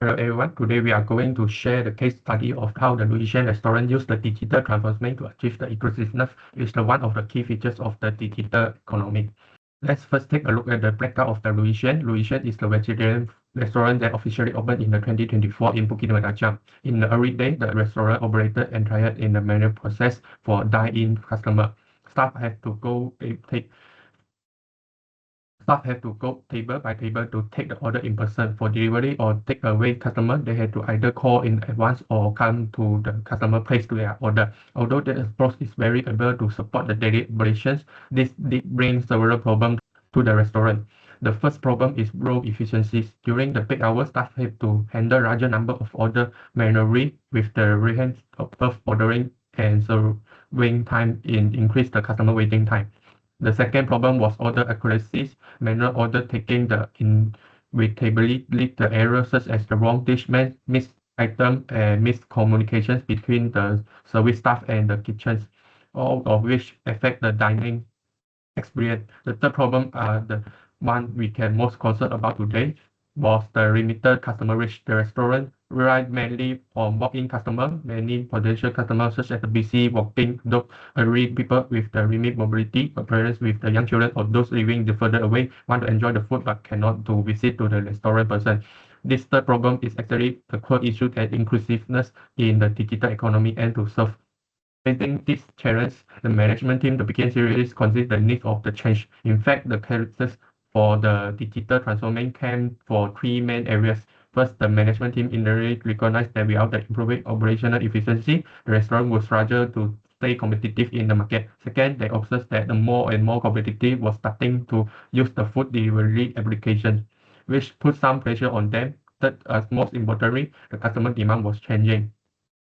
Hello everyone, today we are going to share the case study of how the Louisian restaurant used the digital transformation to achieve the inclusiveness, which is one of the key features of the digital economy. Let's first take a look at the breakdown of the Louisian. Louisian is the vegetarian restaurant that officially opened in the 2024 in Bukit Merajang. In the early day, the restaurant operated entirely in the manual process for dine-in customer. Staff had to go table by table to take the order in person. For delivery or takeaway customer, they had to either call in advance or come to the customer place to their order. Although the approach is very able to support the daily operations, this did bring several problems to the restaurant. The first problem is row efficiencies. During the peak hours, staff have to handle larger number of orders manually with the range of ordering and serving time increase the customer waiting time. The second problem was order accuracies. Manual order taking the inevitably lead to errors such as the wrong dish, missed item, and miscommunications between the service staff and the kitchens, all of which affect the dining experience. The third problem, the one we can most concerned about today, was the limited customer reach. The restaurant relied mainly on walk-in customer. Many potential customers, such as the busy walking dog, elderly people with the limited mobility, parents with the young children, or those living further away, want to enjoy the food but cannot to visit to the restaurant person. This third problem is actually the core issue and inclusiveness in the digital economy and to serve. Facing this challenge, the management team began seriously consider the need of the change. In fact, the characters for the digital transformation came for three main areas. First, the management team immediately recognized that without the improving operational efficiency, the restaurant would struggle to stay competitive in the market. Second, they observed that the more and more competitive was starting to use the food delivery application, which put some pressure on them. Third, as most importantly, the customer demand was changing.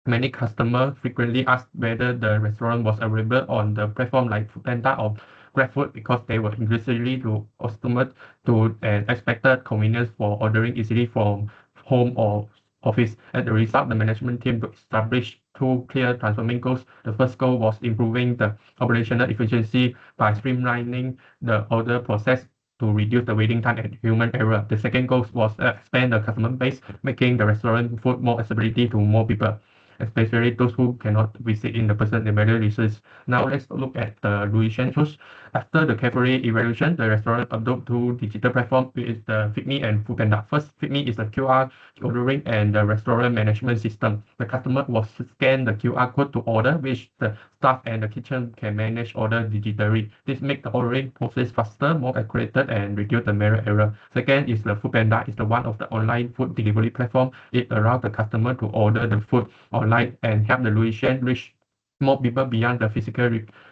Many customers frequently asked whether the restaurant was available on the platform like Foodpanda or GrabFood because they were increasingly accustomed to an expected convenience for ordering easily from home or office. As a result, the management team established two clear transforming goals. The first goal was improving the operational efficiency by streamlining the order process to reduce the waiting time and human error. The second goal was expand the customer base, making the restaurant food more accessibility to more people, especially those who cannot visit in the person and value research. Now let's look at the Louisian choice. After the carefully evaluation, the restaurant adopted two digital platforms with the FitMe and Foodpanda. First, FitMe is the QR ordering and the restaurant management system. The customer will scan the QR code to order, which the staff and the kitchen can manage order digitally. This makes the ordering process faster, more accurate, and reduce the manual error. Second is the Foodpanda. It's the one of the online food delivery platform. It allows the customer to order the food online and help the Louisian reach more people beyond the physical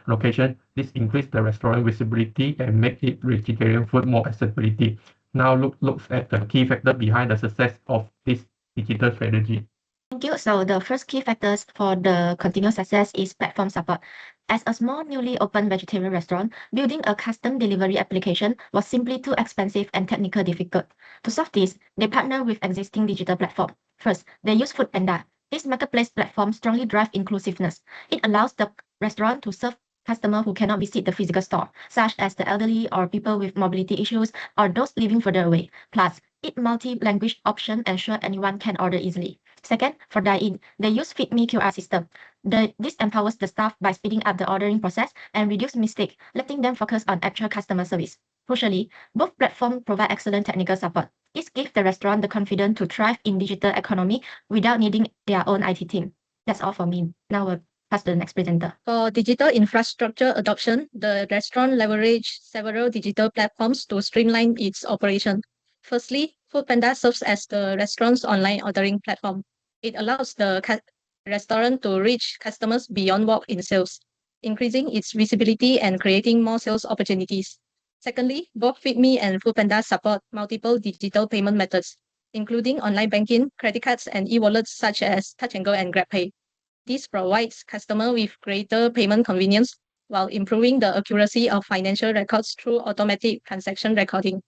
location. This increases the restaurant visibility and make it vegetarian food more accessibility. Now looks at the key factor behind the success of this digital strategy. Thank you. So the first key factors for the continuous success is platform support. As a small newly opened vegetarian restaurant, building a custom delivery application was simply too expensive and technically difficult. To solve this, they partner with existing digital platform. First, they use Foodpanda. This marketplace platform strongly drives inclusiveness. It allows the restaurant to serve customers who cannot visit the physical store, such as the elderly or people with mobility issues or those living further away. Plus, its multi-language option ensure anyone can order easily. Second, for dine-in, they use FitMe QR system. This empowers the staff by speeding up the ordering process and reduce mistakes, letting them focus on actual customer service. Crucially, both platforms provide excellent technical support. This gives the restaurant the confidence to thrive in digital economy without needing their own IT team. That's all for me. Now we'll pass to the next presenter. For digital infrastructure adoption, the restaurant leveraged several digital platforms to streamline its operation. Firstly, Foodpanda serves as the restaurant's online ordering platform. It allows the restaurant to reach customers beyond walk-in sales, increasing its visibility and creating more sales opportunities. Secondly, both FitMe and Foodpanda support multiple digital payment methods, including online banking, credit cards, and e-wallets such as Touch 'n Go and GrabPay. This provides customers with greater payment convenience while improving the accuracy of financial records through automatic transaction recording.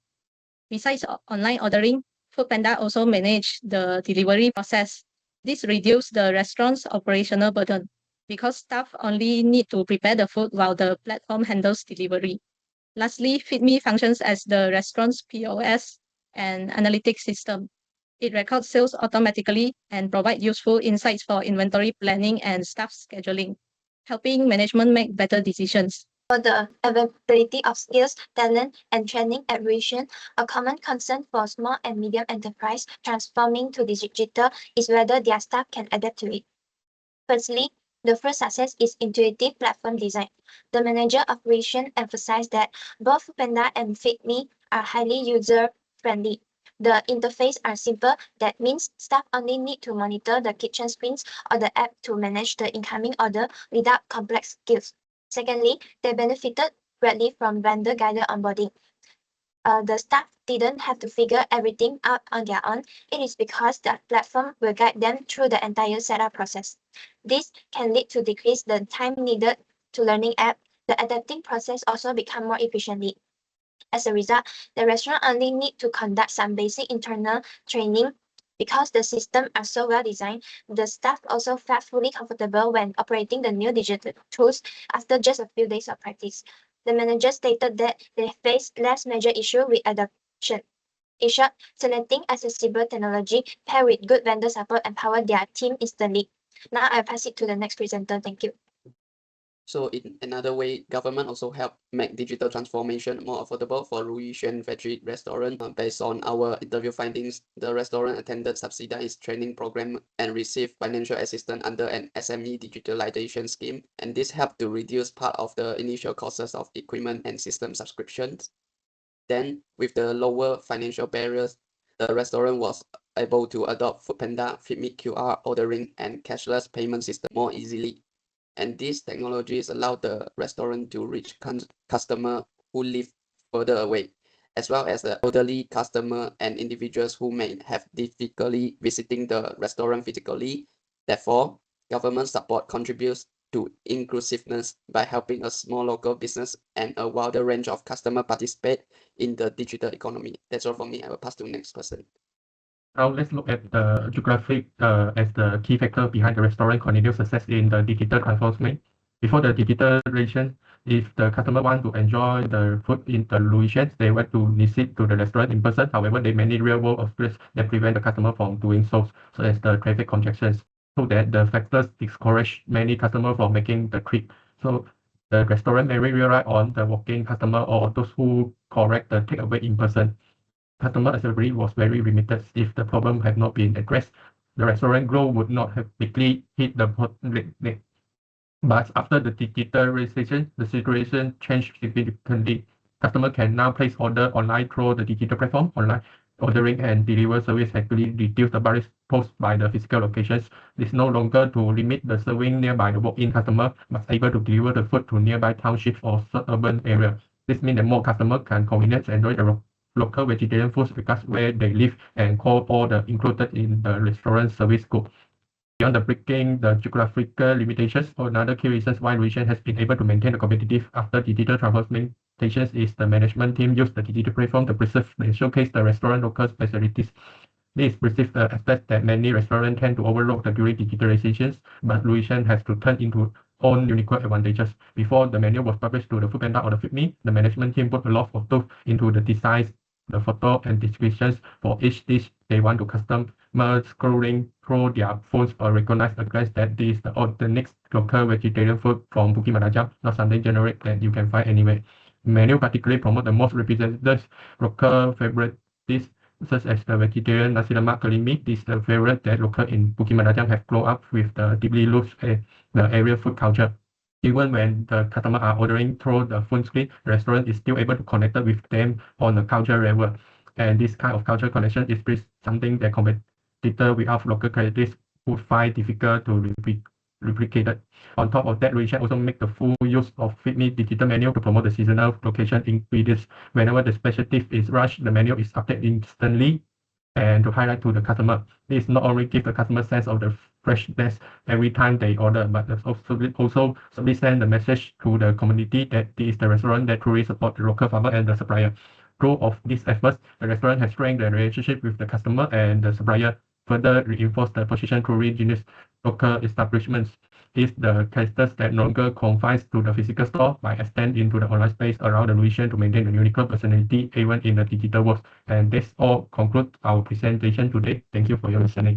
Besides online ordering, Foodpanda also manages the delivery process. This reduces the restaurant's operational burden because staff only need to prepare the food while the platform handles delivery. Lastly, FitMe functions as the restaurant's POS and analytics system. It records sales automatically and provides useful insights for inventory planning and staff scheduling, helping management make better decisions. For the availability of skills, talent, and training at Russian, a common concern for small and medium enterprise transforming to digital is whether their staff can adapt to it. Firstly, the first success is intuitive platform design. The manager of Russian emphasized that both Foodpanda and FeedMe are highly user-friendly. The interface are simple, that means staff only need to monitor the kitchen screens or the app to manage the incoming order without complex skills. Secondly, they benefited greatly from vendor-guided onboarding. The staff didn't have to figure everything out on their own. It is because the platform will guide them through the entire setup process. This can lead to decrease the time needed to learning app. The adapting process also become more efficiently. As a result, the restaurant only need to conduct some basic internal training. Because the systems are so well designed, the staff also felt fully comfortable when operating the new digital tools after just a few days of practice. The manager stated that they faced less major issue with adoption. In short, selecting accessible technology paired with good vendor support empowered their team instantly. Now I'll pass it to the next presenter. Thank you. So in another way, government also help make digital transformation more affordable for Ruishan Veggie Restaurant. Based on our interview findings, the restaurant attended subsidized training program and received financial assistance under an SME digitalization scheme. And this helped to reduce part of the initial costs of equipment and system subscriptions. Then, with the lower financial barriers, the restaurant was able to adopt Foodpanda, FeedMe QR ordering, and cashless payment system more easily. And these technologies allow the restaurant to reach customers who live further away, as well as the elderly customer and individuals who may have difficulty visiting the restaurant physically. Therefore, government support contributes to inclusiveness by helping a small local business and a wider range of customers participate in the digital economy. That's all from me. I will pass to the next person. Now let's look at the geographic as the key factor behind the restaurant continued success in the digital transformation. Before the digitalization, if the customer want to enjoy the food in the locations, they want to visit to the restaurant in person. However, there are many real-world obstacles that prevent the customer from doing so, such as the traffic congestions. So that the factors discourage many customers from making the trip. So the restaurant may rely on the walk-in customer or those who correct the takeaway in person. Customer accessibility was very limited. If the problem had not been addressed, the restaurant growth would not have quickly hit the bottleneck. But after the digitalization, the situation changed significantly. Customer can now place order online through the digital platform. Online ordering and delivery service actually reduced the barriers posed by the physical locations. It's no longer to limit the serving nearby the walk-in customer, but able to deliver the food to nearby townships or suburban area. This means that more customers can conveniently enjoy the local vegetarian foods because where they live and call all the included in the restaurant service scope. Beyond the breaking the geographical limitations, another key reasons why Ruishan has been able to maintain the competitive after digital transformation is the management team use the digital platform to preserve and showcase the restaurant local specialties. This perceived the aspect that many restaurants tend to overlook during digitalizations, but Ruishan has to turn into own unique advantages. Before the menu was published to the Foodpanda or the FeedMe, the management team put a lot of thought into the designs, the photo and descriptions for each dish they want to custom. Scrolling through their phones or recognize a glance that this is the next local vegetarian food from Bukit Merajang, not something generic that you can find anywhere. Menu particularly promote the most representative local favorite dish, such as the vegetarian nasi lemak kering mee. This is the favorite that local in Bukit Merajang have grown up with the deeply rooted the area food culture. Even when the customer are ordering through the phone screen, the restaurant is still able to connect with them on a cultural level. And this kind of cultural connection is something that competitor without local creatives would find difficult to replicate. On top of that, Ruishan also make the full use of FeedMe digital menu to promote the seasonal location ingredients. Whenever the specialty is rushed, the menu is updated instantly and to highlight to the customer. This not only give the customer sense of the freshness every time they order, but also simply send the message to the community that this is the restaurant that truly support the local farmer and the supplier. Through of these efforts, the restaurant has strengthened the relationship with the customer and the supplier, further reinforce the position through regional local establishments. is the testers that no longer confines to the physical store by extending into the online space around the Louisian to maintain the unique personality even in the digital world. And this all concludes our presentation today. Thank you for your listening.